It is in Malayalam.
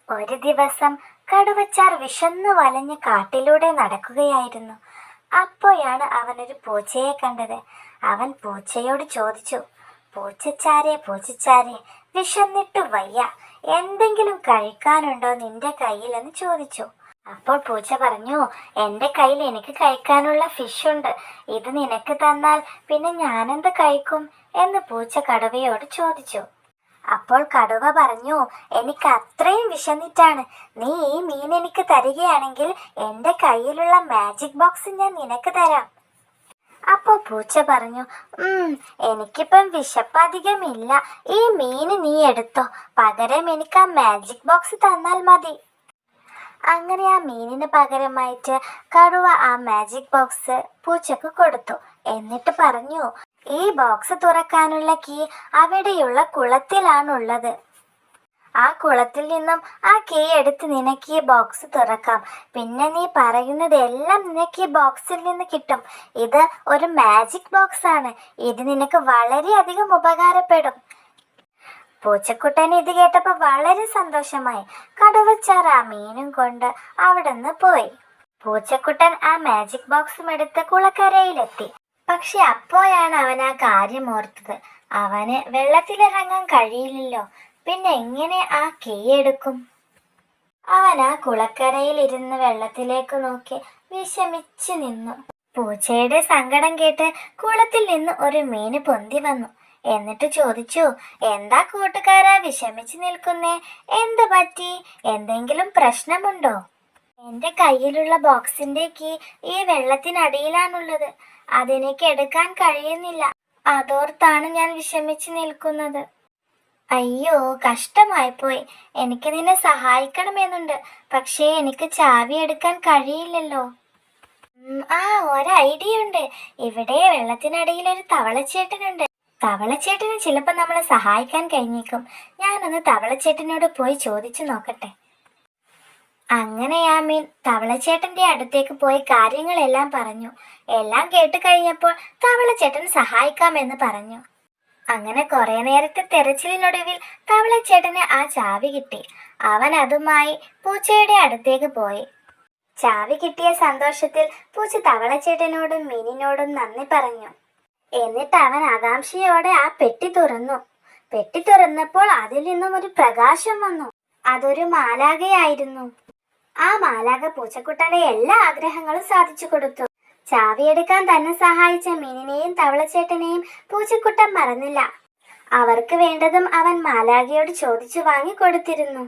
ഒരു ദിവസം കടുവച്ചാർ വിശന്നു വലഞ്ഞ് കാട്ടിലൂടെ നടക്കുകയായിരുന്നു. അപ്പോഴാണ് അവനൊരു പൂച്ചയെ കണ്ടത്. അവൻ പൂച്ചയോട് ചോദിച്ചു, പൂച്ചച്ചാരെ പൂച്ചച്ചാരെ, വിശന്നിട്ട് വയ്യ, എന്തെങ്കിലും കഴിക്കാനുണ്ടോ നിന്റെ കയ്യിൽ എന്ന് ചോദിച്ചു. അപ്പോൾ പൂച്ച പറഞ്ഞു, എൻ്റെ കയ്യിൽ എനിക്ക് കഴിക്കാനുള്ള ഫിഷ് ഉണ്ട്, ഇത് നിനക്ക് തന്നാൽ പിന്നെ ഞാനെന്ത് കഴിക്കും എന്ന് പൂച്ച കടുവയോട് ചോദിച്ചു. അപ്പോൾ കടുവ പറഞ്ഞു, എനിക്ക് അത്രയും വിശന്നിട്ടാണ്, നീ ഈ മീൻ എനിക്ക് തരികയാണെങ്കിൽ എൻ്റെ കയ്യിലുള്ള മാജിക് ബോക്സ് ഞാൻ നിനക്ക് തരാം. അപ്പോൾ പൂച്ച പറഞ്ഞു, എനിക്കിപ്പം വിശപ്പധികമില്ല, ഈ മീൻ നീ എടുത്തോ, പകരം എനിക്ക് ആ മാജിക് ബോക്സ് തന്നാൽ മതി. അങ്ങനെ ആ മീനിന് പകരമായിട്ട് കടുവ ആ മാജിക് ബോക്സ് പൂച്ചക്ക് കൊടുത്തു. എന്നിട്ട് പറഞ്ഞു, ഈ ബോക്സ് തുറക്കാനുള്ള കീ അവിടെയുള്ള കുളത്തിലാണുള്ളത്. ആ കുളത്തിൽ നിന്നും ആ കീ എടുത്ത് നിനക്ക് ഈ ബോക്സ് തുറക്കാം. പിന്നെ നീ പറയുന്നതെല്ലാം നിനക്ക് ഈ ബോക്സിൽ നിന്ന് കിട്ടും. ഇത് ഒരു മാജിക് ബോക്സ് ആണ്, ഇത് നിനക്ക് വളരെയധികം ഉപകാരപ്പെടും. പൂച്ചക്കുട്ടന് ഇത് കേട്ടപ്പോൾ വളരെ സന്തോഷമായി. കടുവച്ചാർ ആ മീനും കൊണ്ട് അവിടെ നിന്ന് പോയി. പൂച്ചക്കുട്ടൻ ആ മാജിക് ബോക്സും എടുത്ത് കുളക്കരയിലെത്തി. പക്ഷെ അപ്പോഴാണ് അവൻ ആ കാര്യം ഓർത്തത്. അവന് വെള്ളത്തിലിറങ്ങാൻ കഴിയില്ലല്ലോ, പിന്നെ എങ്ങനെ ആ കീ എടുക്കും? അവൻ ആ കുളക്കരയിൽ ഇരുന്ന് വെള്ളത്തിലേക്ക് നോക്കി വിഷമിച്ചു നിന്നു. പൂച്ചയുടെ സങ്കടം കേട്ട് കുളത്തിൽ നിന്ന് ഒരു മീന് പൊന്തി വന്നു. എന്നിട്ട് ചോദിച്ചു, എന്താ കൂട്ടുകാരാ വിഷമിച്ച് നിൽക്കുന്നേ, എന്ത് പറ്റി, എന്തെങ്കിലും പ്രശ്നമുണ്ടോ? എൻ്റെ കയ്യിലുള്ള ബോക്സിന്റെ കീ ഈ വെള്ളത്തിനടിയിലാണുള്ളത്, അതെനിക്ക് എടുക്കാൻ കഴിയുന്നില്ല, അതോർത്താണ് ഞാൻ വിഷമിച്ച് നിൽക്കുന്നത്. അയ്യോ, കഷ്ടമായിപ്പോയി, എനിക്ക് നിന്നെ സഹായിക്കണമെന്നുണ്ട്, പക്ഷേ എനിക്ക് ചാവി എടുക്കാൻ കഴിയില്ലല്ലോ. ഒരു ഐഡിയ ഉണ്ട്, ഇവിടെ വെള്ളത്തിനടിയിൽ ഒരു തവളച്ചേട്ടനുണ്ട്. തവളച്ചേട്ടന് ചിലപ്പോൾ നമ്മളെ സഹായിക്കാൻ കഴിഞ്ഞേക്കും. ഞാനൊന്ന് തവളച്ചേട്ടനോട് പോയി ചോദിച്ചു നോക്കട്ടെ. അങ്ങനെ ആ മീൻ തവളച്ചേട്ടന്റെ അടുത്തേക്ക് പോയി കാര്യങ്ങളെല്ലാം പറഞ്ഞു. എല്ലാം കേട്ട് കഴിഞ്ഞപ്പോൾ തവളച്ചേട്ടൻ സഹായിക്കാമെന്ന് പറഞ്ഞു. അങ്ങനെ കുറെ നേരത്തെ തെരച്ചിലിനൊടുവിൽ തവളച്ചേട്ടന് ആ ചാവി കിട്ടി. അവൻ അതുമായി പൂച്ചയുടെ അടുത്തേക്ക് പോയി. ചാവി കിട്ടിയ സന്തോഷത്തിൽ പൂച്ച തവളച്ചേട്ടനോടും മീനിനോടും നന്ദി പറഞ്ഞു. എന്നിട്ട് അവൻ ആകാംക്ഷയോടെ ആ പെട്ടി തുറന്നു. പെട്ടി തുറന്നപ്പോൾ അതിൽ നിന്നും ഒരു പ്രകാശം വന്നു. അതൊരു മാലാഖയായിരുന്നു. ആ മാലാഖ പൂച്ചക്കുട്ടന്റെ എല്ലാ ആഗ്രഹങ്ങളും സാധിച്ചു കൊടുത്തു. ചാവിയെടുക്കാൻ തന്നെ സഹായിച്ച മീനിനെയും തവളച്ചേട്ടനെയും പൂച്ചക്കുട്ടൻ മറന്നില്ല. അവർക്ക് വേണ്ടതും അവൻ മാലാഖയോട് ചോദിച്ചു വാങ്ങി കൊടുത്തിരുന്നു.